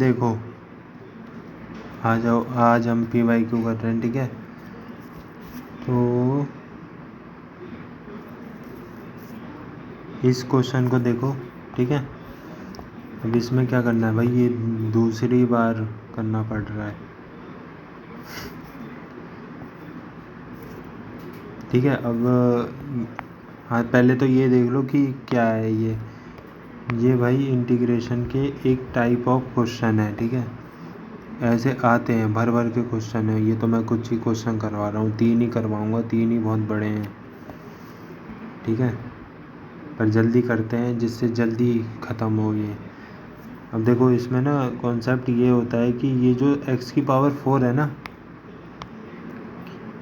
देखो आ जाओ, आज हम PYQ कर रहे हैं, ठीक है। तो इस क्वेश्चन को देखो, ठीक है। अब इसमें क्या करना है भाई, ये दूसरी बार करना पड़ रहा है, ठीक है। अब हाँ, पहले तो ये देख लो कि क्या है ये भाई इंटीग्रेशन के एक टाइप ऑफ क्वेश्चन है, ठीक है। ऐसे आते हैं, भर भर के क्वेश्चन है। ये तो मैं कुछ ही क्वेश्चन करवा रहा हूँ, 3 ही करवाऊँगा, 3 ही बहुत बड़े हैं, ठीक है। पर जल्दी करते हैं जिससे जल्दी ख़त्म हो ये। अब देखो इसमें ना कॉन्सेप्ट ये होता है कि ये जो x की पावर 4 है ना,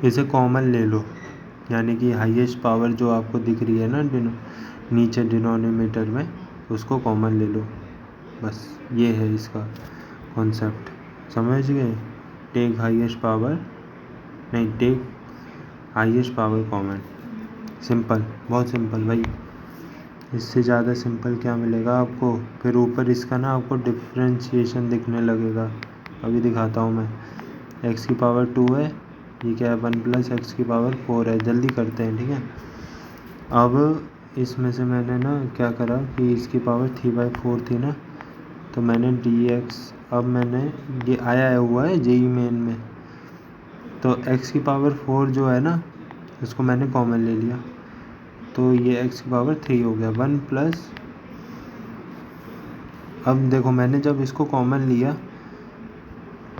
इसे कॉमन ले लो, यानी कि हाईएस्ट पावर जो आपको दिख रही है ना नीचे डिनोमिनेटर में, उसको कॉमन ले लो, बस ये है इसका कॉन्सेप्ट, समझ गए। टेक हाईएस्ट पावर, नहीं, take highest power common. Simple, बहुत सिंपल भाई, इससे ज़्यादा सिंपल क्या मिलेगा आपको। फिर ऊपर इसका ना आपको डिफ्रेंशिएशन दिखने लगेगा, अभी दिखाता हूँ मैं। x की पावर 2 है, ये क्या है, 1 प्लस x की पावर 4 है। जल्दी करते हैं, ठीक है। अब इसमें से मैंने ना क्या करा कि इसकी पावर 3/4 थी ना, तो मैंने dx, अब मैंने ये आया हुआ है जेई मेन में, तो x की पावर 4 जो है ना, उसको मैंने कॉमन ले लिया, तो ये x की पावर 3 हो गया। 1 प्लस, अब देखो मैंने जब इसको कॉमन लिया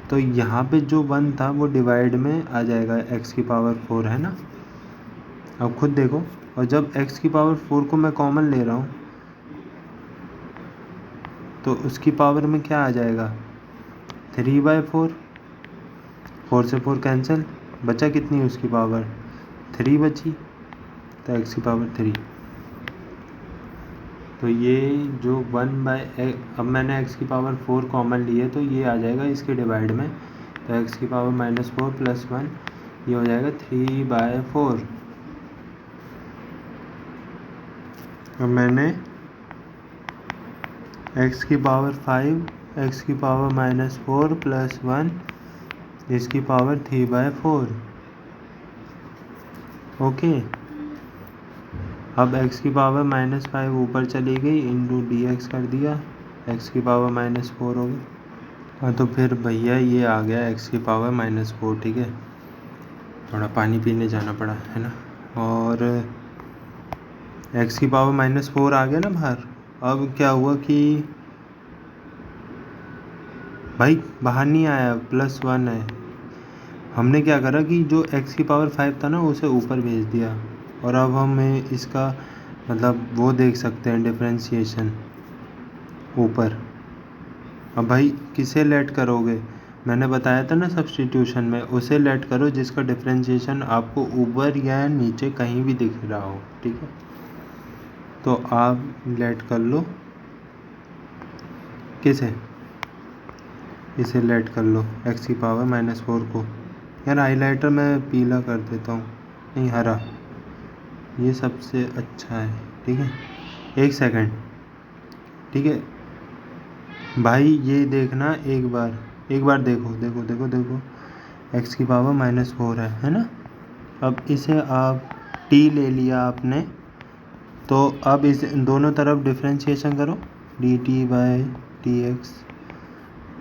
तो यहाँ पे जो 1 था वो डिवाइड में आ जाएगा, x की पावर 4 है ना। अब खुद देखो, और जब x की पावर 4 को मैं कॉमन ले रहा हूँ तो उसकी पावर में क्या आ जाएगा, 3/4। 4 से 4 कैंसिल, बचा कितनी उसकी पावर, 3 बची, तो x की पावर 3। तो ये जो 1/, अब मैंने x की पावर 4 कॉमन ली है तो ये आ जाएगा इसके डिवाइड में, तो x की पावर -4 + 1, ये हो जाएगा 3/4। अब मैंने x की पावर 5, x की पावर -4 + 1, इसकी पावर 3/4, ओके। अब x की पावर -5 ऊपर चली गई, इंटू dx कर दिया, x की पावर -4 हो गई। हाँ, तो फिर भैया ये आ गया x की पावर -4, ठीक है। थोड़ा पानी पीने जाना पड़ा है ना। और x की पावर -4 आ गया ना बाहर। अब क्या हुआ कि भाई बाहर नहीं आया, +1 है। हमने क्या करा कि जो x की पावर 5 था ना, उसे ऊपर भेज दिया, और अब हमें इसका मतलब वो देख सकते हैं, डिफ्रेंशिएशन ऊपर। अब भाई किसे लेट करोगे, मैंने बताया था ना सब्स्टिट्यूशन में, उसे लेट करो जिसका डिफ्रेंशिएशन आपको ऊपर या नीचे कहीं भी दिख रहा हो, ठीक है। तो आप लेट कर लो, किसे, इसे लेट कर लो, x की पावर -4 को। यार हाइलाइटर मैं पीला कर देता हूँ, नहीं हरा, ये सबसे अच्छा है, ठीक है। 1 सेकंड, ठीक है भाई, ये देखना एक बार देखो देखो देखो देखो, x की पावर -4 है ना। अब इसे आप t ले लिया आपने, तो अब इस दोनों तरफ डिफ्रेंशिएशन करो, dt/dx,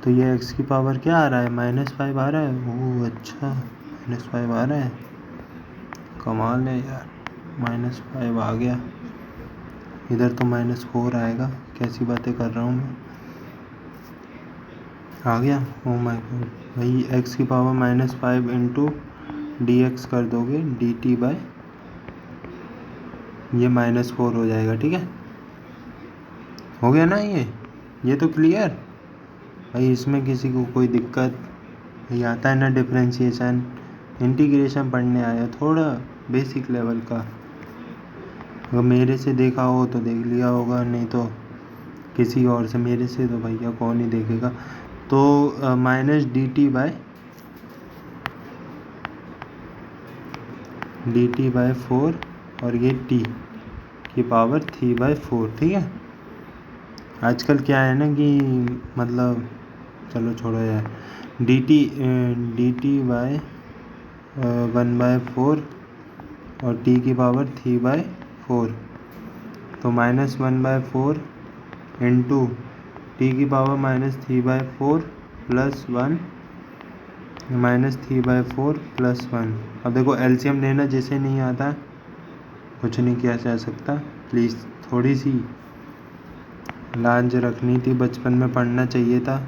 तो ये x की पावर क्या आ रहा है, -5 आ रहा है। ओह अच्छा, -5 आ रहा है, कमाल है यार, -5 आ गया। इधर तो -4 आएगा, कैसी बातें कर रहा हूँ मैं, आ गया। ओह माय गॉड भाई, x की पावर -5 इंटू dx कर दोगे, dt/, ये -4 हो जाएगा, ठीक है। हो गया ना ये तो क्लियर भाई। इसमें किसी को कोई दिक्कत, ये आता है ना डिफ्रेंशिएशन, इंटीग्रेशन पढ़ने आया, थोड़ा बेसिक लेवल का। अगर मेरे से देखा हो तो देख लिया होगा, नहीं तो किसी और से, मेरे से तो भैया कौन ही देखेगा। तो -dt/4 और ये t की पावर 3/4, ठीक है। आजकल क्या है ना कि मतलब चलो छोड़ो यार। dt बाय 1/4 और t की पावर 3/4, तो -1/4 इंटू टी की पावर -3/4 प्लस 1 -3/4 प्लस 1। अब देखो एलसीएम लेना जिसे नहीं आता कुछ नहीं किया जा सकता। प्लीज़ थोड़ी सी लाज रखनी थी, बचपन में पढ़ना चाहिए था।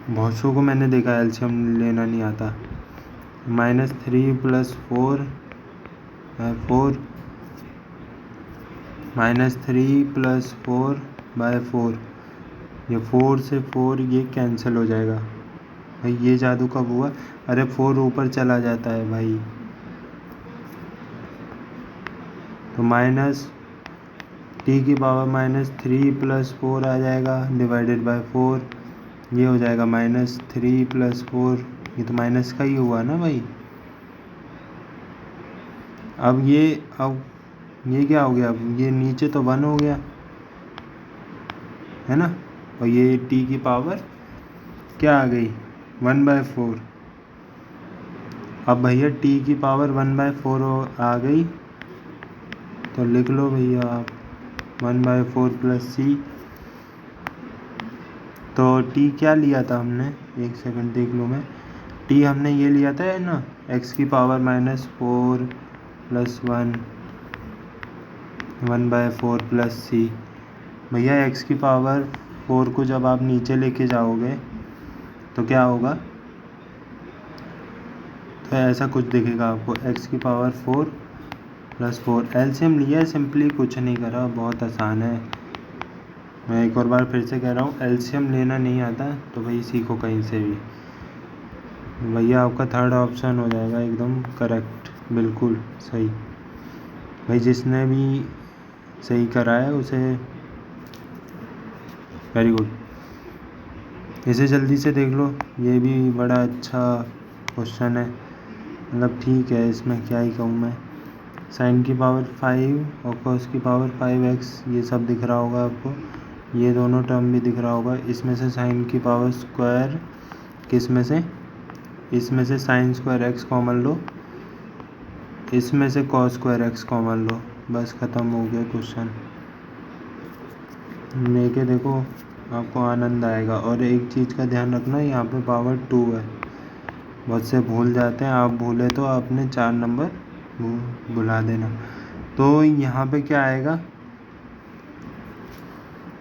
बहुतों को मैंने देखा एलसीएम लेना नहीं आता। -3 + 4 4 -3 + 4/4, ये 4 से 4 ये कैंसिल हो जाएगा। भाई ये जादू कब हुआ? अरे 4 ऊपर चला जाता है भाई, तो t की पावर -3 + 4 आ जाएगा डिवाइडेड बाय 4, ये हो जाएगा -3 + 4, ये तो माइनस का ही हुआ ना भाई। अब ये क्या हो गया? अब ये नीचे तो 1 हो गया है ना, और ये t की पावर क्या आ गई? 1/4। अब भैया t की पावर 1/4 आ गई, तो लिख लो भैया आप 1/4 + c। तो t क्या लिया था हमने? एक सेकंड देख लूँ मैं। t हमने ये लिया था है ना, x की पावर -4 + 1 1/4 + c। भैया x की पावर 4 को जब आप नीचे लेके जाओगे तो क्या होगा? तो ऐसा कुछ दिखेगा आपको, x की पावर 4 + 4। एलसीएम लिया है, सिंपली कुछ नहीं करा, बहुत आसान है। मैं एक और बार फिर से कह रहा हूँ, एलसीएम लेना नहीं आता तो भाई सीखो कहीं से भी। भैया आपका थर्ड ऑप्शन हो जाएगा एकदम करेक्ट, बिल्कुल सही। भाई जिसने भी सही करा है उसे वेरी गुड। इसे जल्दी से देख लो, ये भी बड़ा अच्छा क्वेश्चन है, मतलब ठीक है, इसमें क्या ही कहूँ मैं। साइन की पावर 5 और कॉस की पावर 5x, ये सब दिख रहा होगा आपको, ये दोनों टर्म भी दिख रहा होगा। इसमें से साइन की पावर स्क्वायर, किस में से? इसमें से साइन स्क्वायर x कॉमन लो, इसमें से कॉस स्क्वायर x कॉमन लो, बस ख़त्म हो गया क्वेश्चन। लेके देखो, आपको आनंद आएगा। और एक चीज़ का ध्यान रखना, यहाँ पे पावर 2 है, बहुत से भूल जाते हैं। आप भूले तो आपने 4 नंबर भुला देना। तो यहाँ पे क्या आएगा,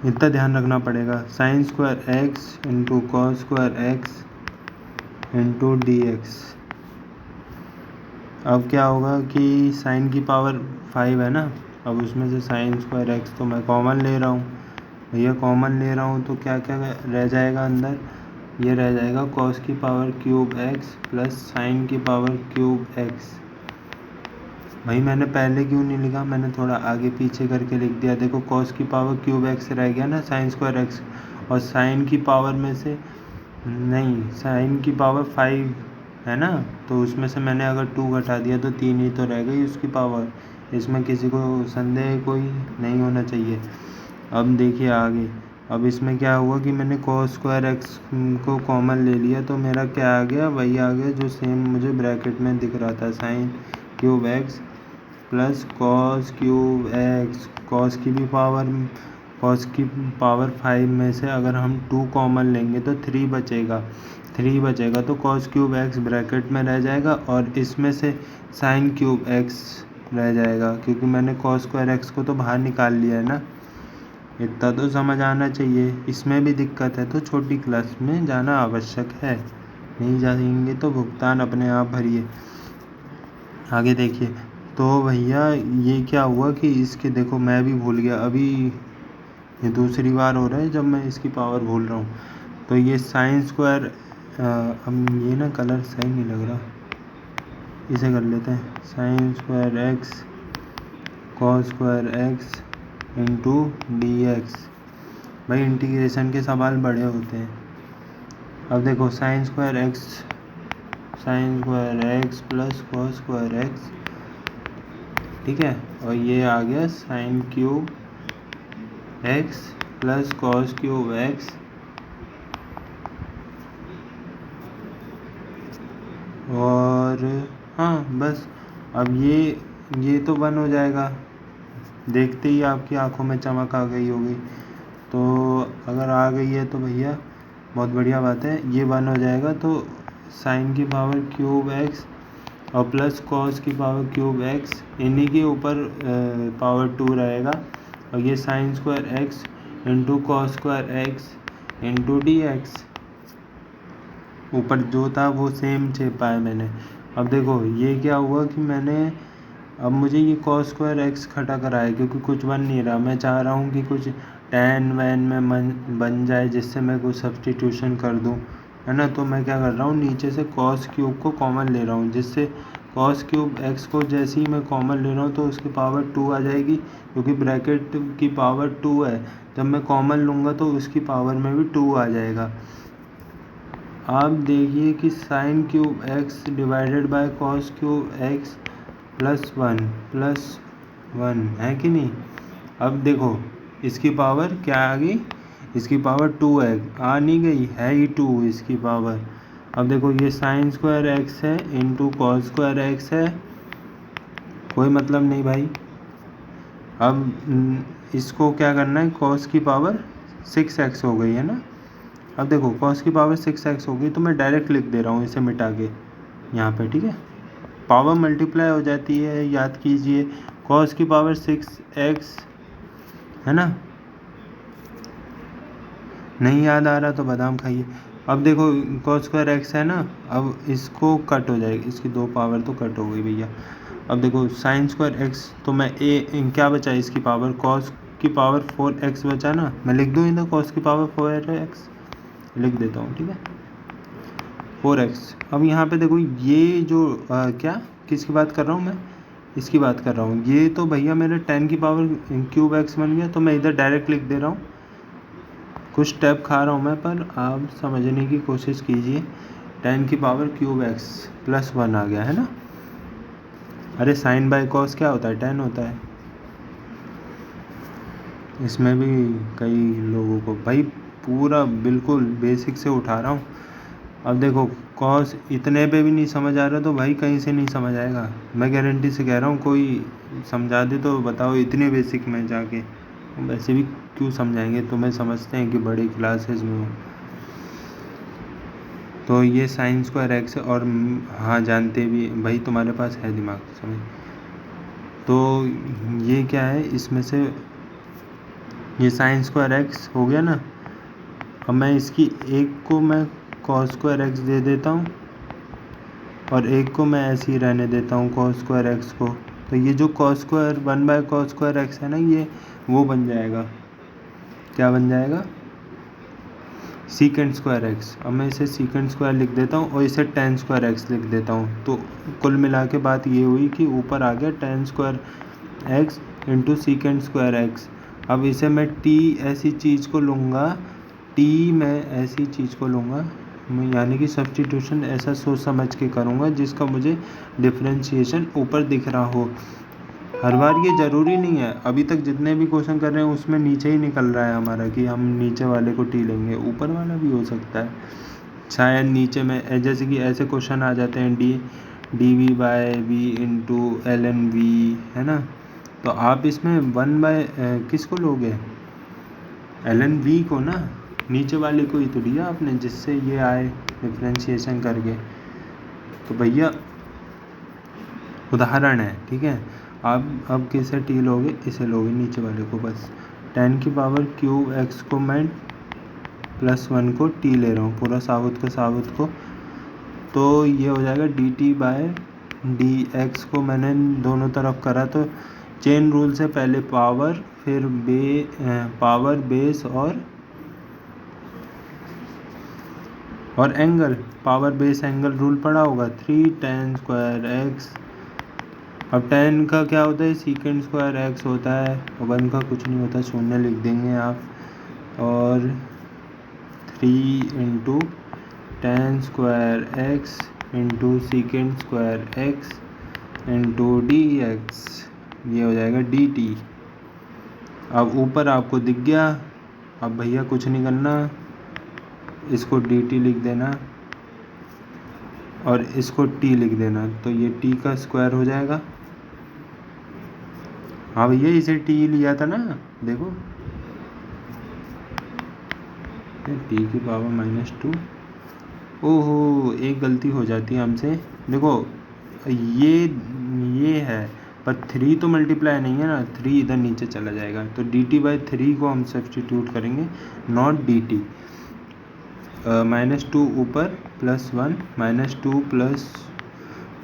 इतना ध्यान रखना पड़ेगा, sine square x into cos square x into dx। अब क्या होगा कि साइन की पावर 5 है ना, अब उसमें से साइन स्क्वायर x तो मैं कॉमन ले रहा हूँ भैया, कॉमन ले रहा हूँ तो क्या क्या रह जाएगा अंदर? ये रह जाएगा कॉस की power cube x plus sign की पावर क्यूब x। भाई मैंने पहले क्यों नहीं लिखा, मैंने थोड़ा आगे पीछे करके लिख दिया। देखो कॉस की पावर क्यूब x रह गया ना, साइन स्क्वायर x, और साइन की पावर में से नहीं, साइन की पावर 5 है ना, तो उसमें से मैंने अगर 2 घटा दिया तो 3 ही तो रह गई उसकी पावर। इसमें किसी को संदेह कोई नहीं होना चाहिए। अब देखिए आगे, अब इसमें क्या हुआ कि मैंने कॉस स्क्वायर एक्स को कॉमन ले लिया, तो मेरा क्या आ गया? वही आ गया जो सेम मुझे ब्रैकेट में दिख रहा था, sine cube x plus cos cube x. Cos की पावर 5 में से अगर हम 2 कॉमन लेंगे तो 3 बचेगा, तो कॉस क्यूब एक्स ब्रैकेट में रह जाएगा और इसमें से साइन क्यूब एक्स रह जाएगा, क्योंकि मैंने कॉस स्क्वायर एक्स को तो बाहर निकाल लिया है ना। इतना तो समझ आना चाहिए। इसमें भी दिक्कत है तो छोटी क्लास में जाना आवश्यक है, नहीं जाएंगे तो भुगतान अपने आप भरिए। आगे देखिए, तो भैया ये क्या हुआ कि इसके, देखो मैं भी भूल गया अभी, ये दूसरी बार हो रहा है जब मैं इसकी पावर भूल रहा हूँ। तो ये साइन स्क्वायर, अब ये ना कलर सही नहीं लग रहा, इसे कर लेते हैं, sine square x cos square x into dx। भाई इंटीग्रेशन के सवाल बड़े होते हैं। अब देखो sine square x plus cos square x, ठीक है, और ये आ गया sine cube x plus cos cube x और हाँ बस अब ये तो 1 हो जाएगा। देखते ही आपकी आंखों में चमक आ गई होगी। तो अगर आ गई है तो भैया बहुत बढ़िया बात है, ये 1 हो जाएगा। तो साइन की पावर क्यूब एक्स और प्लस कॉस की पावर क्यूब एक्स, इन्हीं के ऊपर पावर 2 रहेगा। और ये sine square x into cos square x into D x, ऊपर जो था वो सेम छेपा है मैंने। अब देखो ये क्या हुआ कि मैंने, अब मुझे ये कॉस स्क्वायर एक्स खटा करा है क्योंकि कुछ बन नहीं रहा। मैं चाह रहा हूँ कि कुछ टैन वैन में बन जाए जिससे मैं कुछ सब्सटीट्यूशन कर दूँ, है ना। तो मैं क्या कर रहा हूँ, नीचे से कॉस क्यूब को कॉमन ले रहा हूँ, जिससे कॉस क्यूब एक्स को जैसे ही मैं कॉमन ले रहा हूँ तो उसकी पावर 2 आ जाएगी, क्योंकि ब्रैकेट की पावर 2 है। जब मैं कॉमन लूँगा तो उसकी पावर में भी 2 आ जाएगा। आप देखिए कि sine cube x divided by cos cube x plus one है कि नहीं। अब देखो इसकी पावर क्या आ गई, इसकी पावर 2 है, आ नहीं गई है ही 2 इसकी पावर। अब देखो ये साइन स्क्वायर एक्स है इंटू कॉस स्क्वायर एक्स है, कोई मतलब नहीं भाई। अब इसको क्या करना है, कॉस की पावर 6x हो गई है ना। अब देखो कॉस की पावर 6x हो गई तो मैं डायरेक्ट लिख दे रहा हूँ इसे मिटा के यहाँ पे, ठीक है। पावर मल्टीप्लाई हो जाती है, याद कीजिए। कॉस की पावर 6x है ना, नहीं याद आ रहा तो बादाम खाइए। अब देखो कॉस स्क्वायर एक्स है ना, अब इसको कट हो जाएगी, इसकी 2 पावर तो कट हो गई भैया। अब देखो साइन स्क्वायर एक्स, तो मैं क्या बचा इसकी पावर, कॉस की पावर 4x बचा ना, मैं लिख दूँ इधर कॉस की पावर 4x लिख देता हूँ, ठीक है, 4x। अब यहाँ पे देखो ये जो क्या किसकी बात कर रहा हूँ मैं, इसकी बात कर रहा हूँ। ये तो भैया मेरे 10 की पावर क्यूब एक्स बन गया, तो मैं इधर डायरेक्ट लिख दे रहा हूँ। कुछ स्टेप खा रहा हूँ मैं, पर आप समझने की कोशिश कीजिए। 10 की पावर क्यूब एक्स प्लस 1 आ गया है ना। अरे साइन बाय कॉस क्या होता है, 10 होता है। इसमें भी कई लोगों को भाई पूरा बिल्कुल बेसिक से उठा रहा हूँ। अब देखो कॉस इतने पे भी नहीं समझ आ रहा तो भाई कहीं से नहीं समझ आएगा, मैं गारंटी से कह रहा हूँ। कोई समझा दे तो बताओ इतने बेसिक में जाके, वैसे भी क्यों समझाएंगे, तुम्हें समझते हैं कि बड़ी क्लासेस में हो। तो ये साइन स्क्वायर एक्स है, और हाँ जानते भी भाई, तुम्हारे पास है दिमाग समझ। तो ये क्या है, इसमें से ये साइन स्क्वायर एक्स हो गया ना। अब मैं इसकी एक को मैं कॉस स्क्वायर एक्स दे देता हूँ और एक को मैं ऐसे ही रहने देता हूँ कॉस स्क्वायर एक्स को। तो ये जो cos square 1 by cos square x है ना, ये वो बन जाएगा, क्या बन जाएगा, सीकेंड स्क्वायर एक्स। अब मैं इसे सीकेंड स्क्वायर लिख देता हूँ और इसे टेन स्क्वायर एक्स लिख देता हूँ। तो कुल मिला के बात ये हुई कि ऊपर आ गया 10 square x into secant square x. अब इसे मैं टी ऐसी चीज़ को लूँगा, टी मैं ऐसी चीज़ को लूँगा, मैं यानी कि सब्सटीट्यूशन ऐसा सोच समझ के करूँगा जिसका मुझे डिफरेंशिएशन ऊपर दिख रहा हो। हर बार ये ज़रूरी नहीं है, अभी तक जितने भी क्वेश्चन कर रहे हैं उसमें नीचे ही निकल रहा है हमारा कि हम नीचे वाले को टी लेंगे, ऊपर वाला भी हो सकता है शायद नीचे में। जैसे कि ऐसे क्वेश्चन आ जाते हैं d v by v into l n v, है ना। तो आप इसमें 1 बाय किसको लोगे, एल एन वी को ना, नीचे वाले को ही तो लिया आपने जिससे ये आए डिफ्रेंशिएशन करके। तो भैया उदाहरण है, ठीक है। आप अब किसे टी लोगे, इसे लोगे नीचे वाले को, बस 10 की पावर क्यूब एक्स को मैं प्लस 1 को टी ले रहा हूँ, पूरा साबुत का साबुत को। तो ये हो जाएगा d t by d x को मैंने दोनों तरफ करा, तो चेन रूल से पहले पावर, फिर पावर बेस और angle, power base angle rule पड़ा होगा, 3 10 स्क्वायर एक्स। अब 10 का क्या होता है, सीकेंड स्क्वायर एक्स होता है, और 1 का कुछ नहीं होता, शून्य लिख देंगे आप। और 3 into 10 square x into secant square x into D x, ये हो जाएगा डी टी। अब ऊपर आपको दिख गया, अब भैया कुछ नहीं करना, इसको डी टी लिख देना और इसको टी लिख देना, तो ये टी का स्क्वायर हो जाएगा। हाँ भैया इसे टी लिया था ना, देखो टी की पावर -2। ओहो एक गलती हो जाती है हमसे, देखो ये है, पर 3 तो मल्टीप्लाई नहीं है ना, 3 इधर नीचे चला जाएगा, तो dt/3 को हम सब्स्टिट्यूट करेंगे, नॉट dt। -2 ऊपर +1 -2 +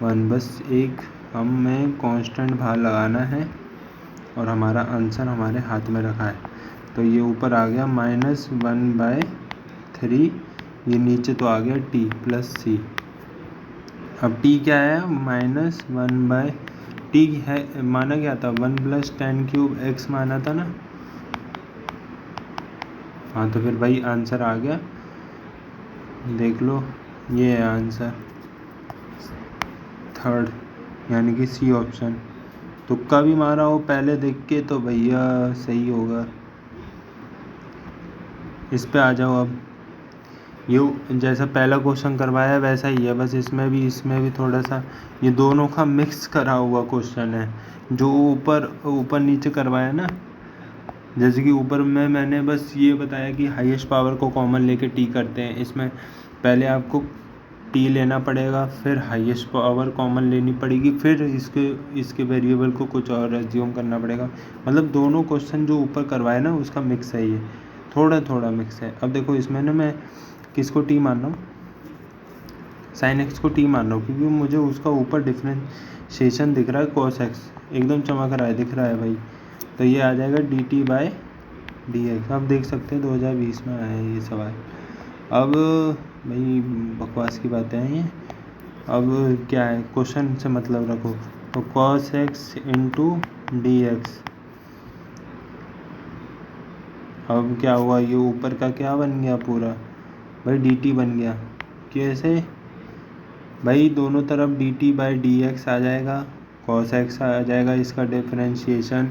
1, बस एक हमें कांस्टेंट बाहर लगाना है और हमारा आंसर हमारे हाथ में रखा है। तो ये ऊपर आ गया -1/3, ये नीचे तो आ गया t + c। अब t क्या है, -1/t है, माना क्या था 1 + tan³ x माना था ना। हाँ तो फिर भाई आंसर आ गया, देख लो ये है आंसर 3rd, यानी कि सी ऑप्शन। तुक्का भी मारा हो पहले देख के तो भैया सही होगा। इस पे आ जाओ। अब ये जैसा पहला क्वेश्चन करवाया वैसा ही है, बस इसमें भी थोड़ा सा ये दोनों का मिक्स करा हुआ क्वेश्चन है। जो ऊपर नीचे करवाया ना, जैसे कि ऊपर में मैंने बस ये बताया कि हाईएस्ट पावर को कॉमन लेके टी करते हैं। इसमें पहले आपको टी लेना पड़ेगा, फिर हाईएस्ट पावर कॉमन लेनी पड़ेगी, फिर इसके वेरिएबल को कुछ और एज्यूम करना पड़ेगा। मतलब दोनों क्वेश्चन जो ऊपर करवाए ना उसका मिक्स है, ये थोड़ा मिक्स है। अब देखो इसमें ना मैं किसको टी मान रहा हूँ, साइन एक्स को टी मान रहा हूँ, क्योंकि मुझे उसका ऊपर डिफ्रेंशिएशन दिख रहा है, कॉस एक्स एकदम चमक रहा है, दिख रहा है भाई। तो ये आ जाएगा dt/dx। आप देख सकते हैं 2020 में आया है ये सवाल। अब भाई बकवास की बातें हैं ये। अब क्या है, क्वेश्चन से मतलब रखो, तो cos x × dx। अब क्या हुआ, ये ऊपर का क्या बन गया पूरा भाई, dt बन गया। कैसे भाई, दोनों तरफ dt/dx आ जाएगा, cos x आ जाएगा, इसका डिफरेंशिएशन।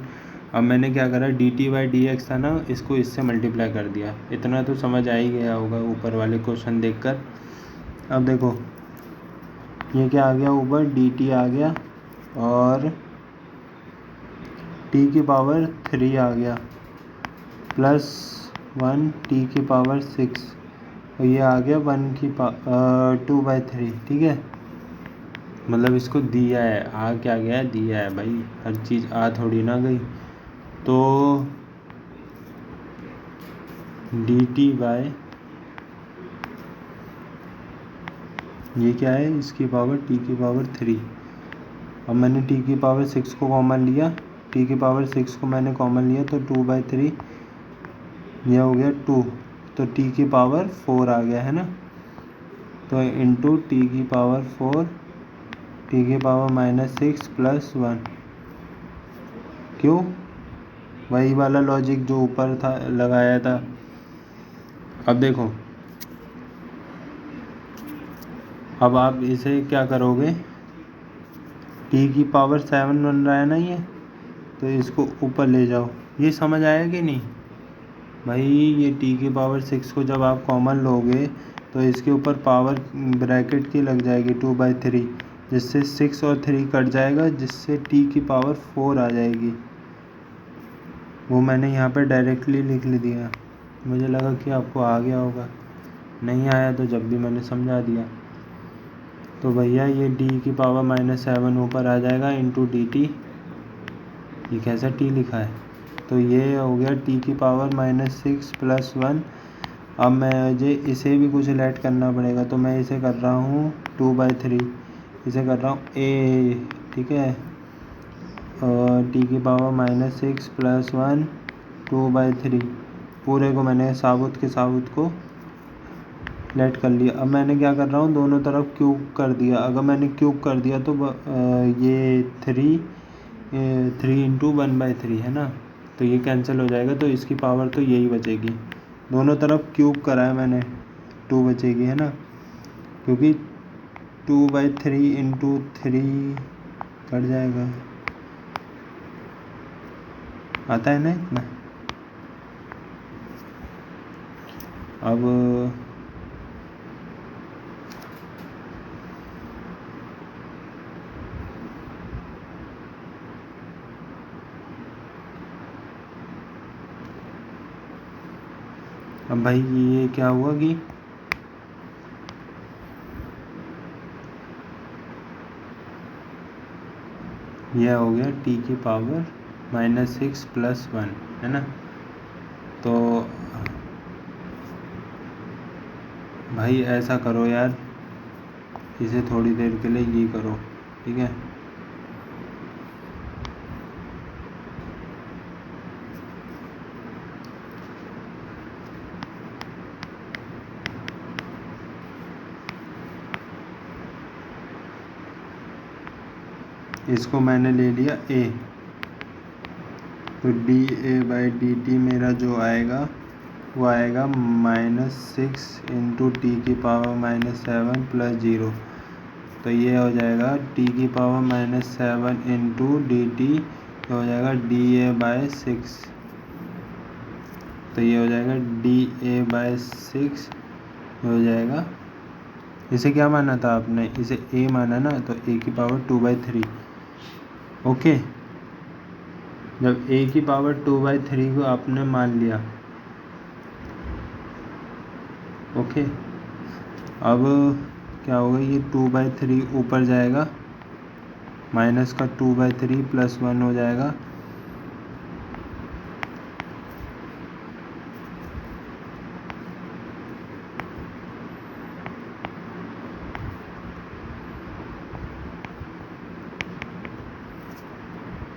अब मैंने क्या करा, dt/dx था ना, इसको इससे मल्टीप्लाई कर दिया। इतना तो समझ आ ही गया होगा ऊपर वाले क्वेश्चन देखकर। अब देखो ये क्या आ गया, ऊपर dt आ गया और t की पावर 3 आ गया, +1 t की पावर 6, और ये आ गया 2/3। ठीक है, मतलब इसको दिया है, आ क्या गया, दिया है भाई, हर चीज़ आ थोड़ी ना गई। तो dt/ ये क्या है, इसकी पावर t की पावर 3। अब मैंने t की पावर 6 को कॉमन लिया, t की पावर 6 को मैंने कॉमन लिया, तो 2/3 ये हो गया 2, तो t की पावर 4 आ गया है ना। तो इंटू t की पावर 4, t की पावर -6 + 1। क्यों, वही वाला लॉजिक जो ऊपर था लगाया था। अब देखो, अब आप इसे क्या करोगे, t की पावर 7 बन रहा है ना ये, तो इसको ऊपर ले जाओ। ये समझ आया कि नहीं भाई, ये t की पावर 6 को जब आप कॉमन लोगे तो इसके ऊपर पावर ब्रैकेट की लग जाएगी 2/3, जिससे 6 और 3 कट जाएगा, जिससे t की पावर 4 आ जाएगी। वो मैंने यहाँ पे डायरेक्टली लिख दिया, मुझे लगा कि आपको आ गया होगा, नहीं आया तो जब भी मैंने समझा दिया। तो भैया ये d की पावर -7 ऊपर आ जाएगा इंटू dt। ये कैसा t लिखा है, तो ये हो गया t की पावर -6 + 1। अब मुझे इसे भी कुछ ऐड करना पड़ेगा, तो मैं इसे कर रहा हूँ 2/3, इसे कर रहा हूँ a। ठीक है, और t की पावर -6 + 1 2/3, पूरे को मैंने साबुत के साबुत को लेट कर लिया। अब मैंने क्या कर रहा हूँ, दोनों तरफ क्यूब कर दिया। अगर मैंने क्यूब कर दिया तो ये 3 × 1/3 है ना, तो ये कैंसिल हो जाएगा, तो इसकी पावर तो यही बचेगी। दोनों तरफ क्यूब करा है मैंने, 2 बचेगी है ना, क्योंकि 2/3 × 3 कट जाएगा, आता है ना इतना। अब अब भाई ये क्या हुआ कि यह हो गया t की पावर -6 + 1 है ना। तो भाई ऐसा करो यार, इसे थोड़ी देर के लिए ये करो, ठीक है। इसको मैंने ले लिया a, तो dA/dt मेरा जो आएगा वो आएगा -6 × t⁻7 + 0। तो ये हो जाएगा t⁻7 × dt, हो जाएगा dA/6। तो ये हो जाएगा dA/6 हो जाएगा। इसे क्या माना था आपने, इसे a माना ना, तो a⁻2/3। ओके, जब a⁻2/3 को आपने मान लिया, ओके, अब क्या होगा, ये 2/3 ऊपर जाएगा, माइनस का 2/3 + 1 हो जाएगा।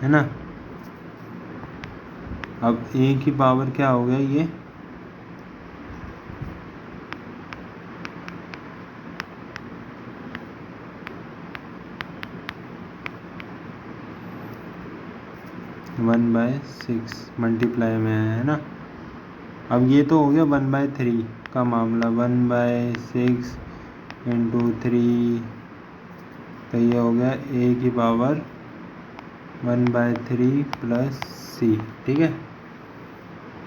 है ना। अब a की पावर क्या हो गया, ये वन बाय सिक्स मल्टीप्लाई में है ना। अब ये तो हो गया 1/3 का मामला, 1/6 × 3, तो ये हो गया a की पावर 1/3 + c, ठीक है।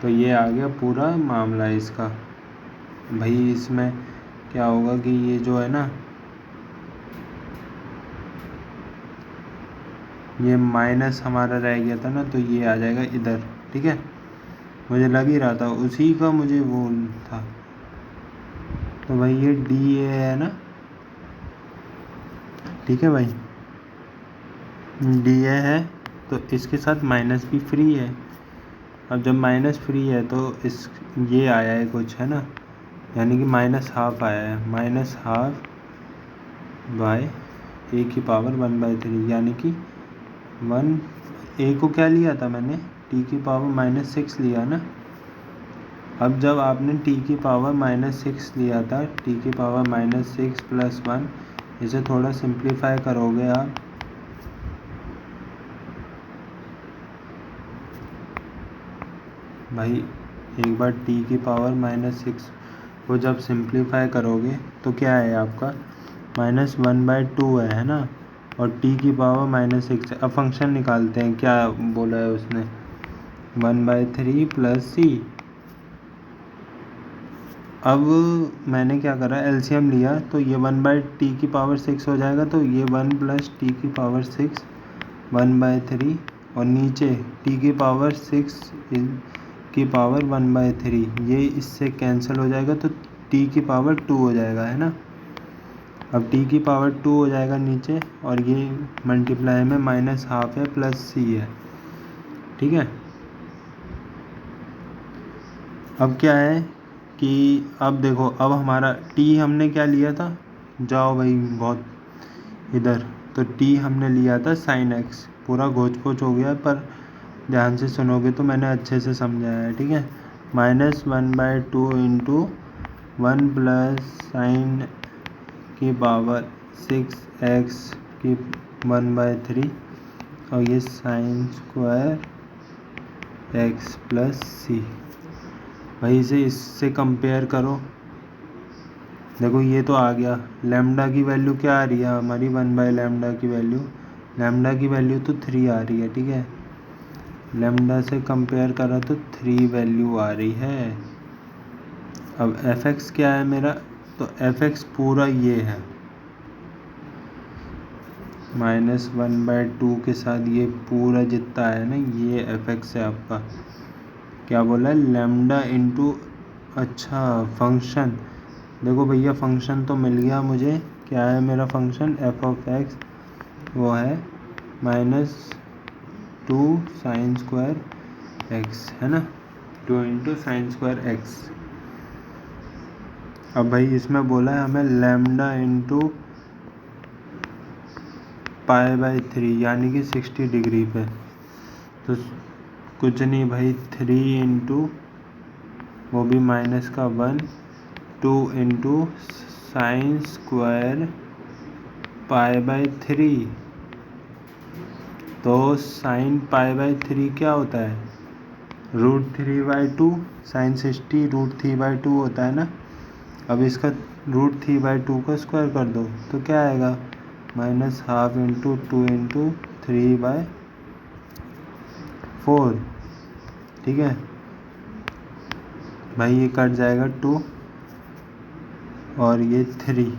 तो ये आ गया पूरा मामला इसका। भाई इसमें क्या होगा कि ये जो है ना, ये माइनस हमारा रह गया था ना, तो ये आ जाएगा इधर, ठीक है। मुझे लग ही रहा था, उसी का मुझे वो था। तो भाई ये dA है ना, ठीक है भाई, dA है, तो इसके साथ माइनस भी फ्री है। अब जब माइनस फ्री है तो इस ये आया है कुछ, है ना, यानी कि -½ आया है, -½ बाय a⁻1/3, यानी कि 1 a को क्या लिया था मैंने, t⁻6 लिया ना। अब जब आपने t⁻6 लिया था, t⁻6 + 1, इसे थोड़ा सिंप्लीफाई करोगे आप, भाई एक बार t⁻6 को जब सिंप्लीफाई करोगे तो क्या है आपका, -1/2 है ना, और t⁻6 है। अब फंक्शन निकालते हैं, क्या बोला है उसने, 1/3 + c। अब मैंने क्या करा, एलसीएम लिया, तो ये 1/t⁻6 हो जाएगा, तो ये 1 + t⁻6 1/3, और नीचे t⁻6 की पावर 1/3, ये इससे कैंसिल हो जाएगा, तो t⁻2 हो जाएगा, है ना। अब t⁻2 हो जाएगा नीचे, और ये मल्टीप्लाई में -½ है + c है, ठीक है। अब क्या है कि अब देखो, अब हमारा t हमने क्या लिया था, जाओ भाई बहुत इधर, तो t हमने लिया था sin x। पूरा घोच पोच हो गया, पर ध्यान से सुनोगे तो मैंने अच्छे से समझाया है, ठीक है। -1/2 × 1 + sin की पावर 6x की 1/3, और ये sin² x + c। भाई इसे इससे कंपेयर करो, देखो ये तो आ गया। लैम्डा की वैल्यू क्या आ रही है हमारी, 1/λ की वैल्यू, लैम्डा की वैल्यू तो 3 आ रही है, ठीक है। लैम्डा से कंपेयर करा तो 3 वैल्यू आ रही है। अब fx क्या है मेरा, तो fx पूरा ये है, -1/2 के साथ ये पूरा जितना है ना, ये fx है आपका। क्या बोला है, लैम्डा इंटू अच्छा फंक्शन, देखो भैया फंक्शन तो मिल गया मुझे। क्या है मेरा फंक्शन? एफ ऑफ एक्स, वो है -2 साइन स्क्वायर एक्स, है ना, 2 इंटू साइन स्क्वायर एक्स। अब भाई इसमें बोला है हमें लैम्डा इंटू π/3 यानी कि 60 डिग्री पे। तो कुछ नहीं भाई, 3 इंटू वो भी -1, 2 इंटू साइन स्क्वायर π/3। तो साइन π/3 क्या होता है? √3/2। साइन 60 √3/2 होता है ना। अब इसका √3/2 का स्क्वायर कर दो तो क्या आएगा? -12 इंटू 2 इंटू 3/4। ठीक है भाई, ये कट जाएगा 2 और ये 3।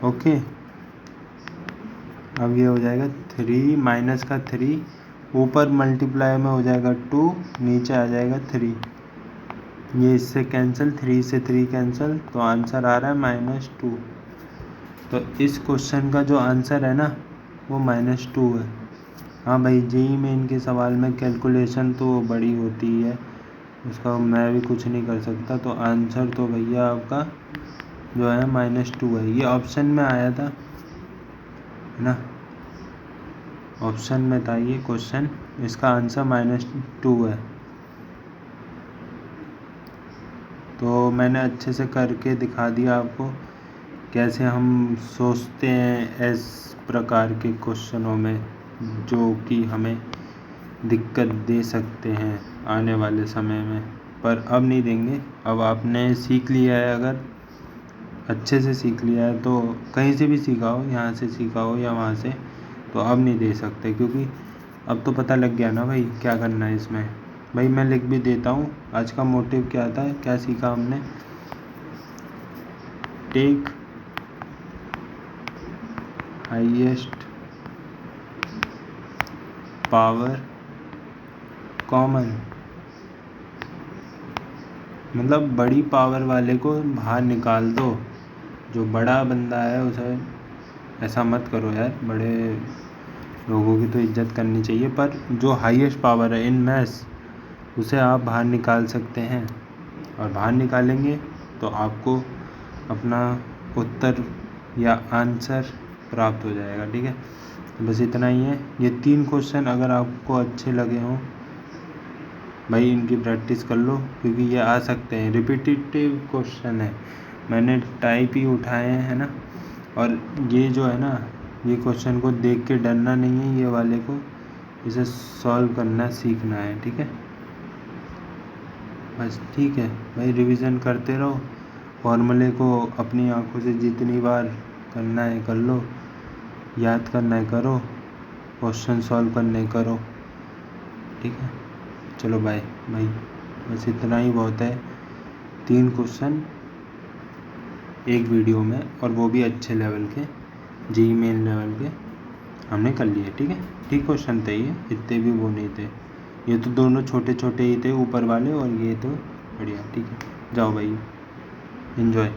ओके, अब ये हो जाएगा 3 माइनस का 3, ऊपर मल्टीप्लाई में हो जाएगा 2, नीचे आ जाएगा 3। ये इससे कैंसिल, 3 से 3 कैंसिल, तो आंसर आ रहा है -2। तो इस क्वेश्चन का जो आंसर है ना वो -2 है। हाँ भाई, जेईई में इनके सवाल में कैलकुलेशन तो बड़ी होती है, उसका मैं भी कुछ नहीं कर सकता। तो आंसर तो भैया आपका जो है -2 है। ये ऑप्शन में आया था, है ना, ऑप्शन में था ये क्वेश्चन, इसका आंसर -2 है। तो मैंने अच्छे से करके दिखा दिया आपको कैसे हम सोचते हैं इस प्रकार के क्वेश्चनों में जो कि हमें दिक्कत दे सकते हैं आने वाले समय में, पर अब नहीं देंगे। अब आपने सीख लिया है, अगर अच्छे से सीख लिया है तो कहीं से भी सीखा हो, यहाँ से सीखा हो या वहाँ से, तो अब नहीं दे सकते, क्योंकि अब तो पता लग गया ना भाई क्या करना है इसमें। भाई मैं लिख भी देता हूँ आज का मोटिव क्या था, क्या सीखा हमने। टेक हाईएस्ट पावर कॉमन, मतलब बड़ी पावर वाले को बाहर निकाल दो। जो बड़ा बंदा है उसे ऐसा मत करो यार, बड़े लोगों की तो इज्जत करनी चाहिए, पर जो हाईएस्ट पावर है इन मैथ्स उसे आप बाहर निकाल सकते हैं। और बाहर निकालेंगे तो आपको अपना उत्तर या आंसर प्राप्त हो जाएगा। ठीक है, बस इतना ही है। ये 3 क्वेश्चन अगर आपको अच्छे लगे हों भाई, इनकी प्रैक्टिस कर लो, क्योंकि ये आ सकते हैं, रिपीटेटिव क्वेश्चन है, मैंने टाइप ही उठाए हैं ना। और ये जो है ना, ये क्वेश्चन को देख के डरना नहीं है, ये वाले को इसे सॉल्व करना सीखना है। ठीक है, बस ठीक है भाई, रिवीजन करते रहो, फॉर्मूले को अपनी आंखों से जितनी बार करना है कर लो, याद करना है करो, क्वेश्चन सॉल्व करने करो। ठीक है, चलो बाय भाई, बस इतना ही बहुत है। 3 क्वेश्चन एक वीडियो में, और वो भी अच्छे लेवल के, जेईई मेन लेवल के हमने कर लिए। ठीक है, ठीक क्वेश्चन थे ये, इतने भी वो नहीं थे, ये तो दोनों छोटे छोटे ही थे ऊपर वाले, और ये तो बढ़िया। ठीक है, जाओ भाई, एंजॉय।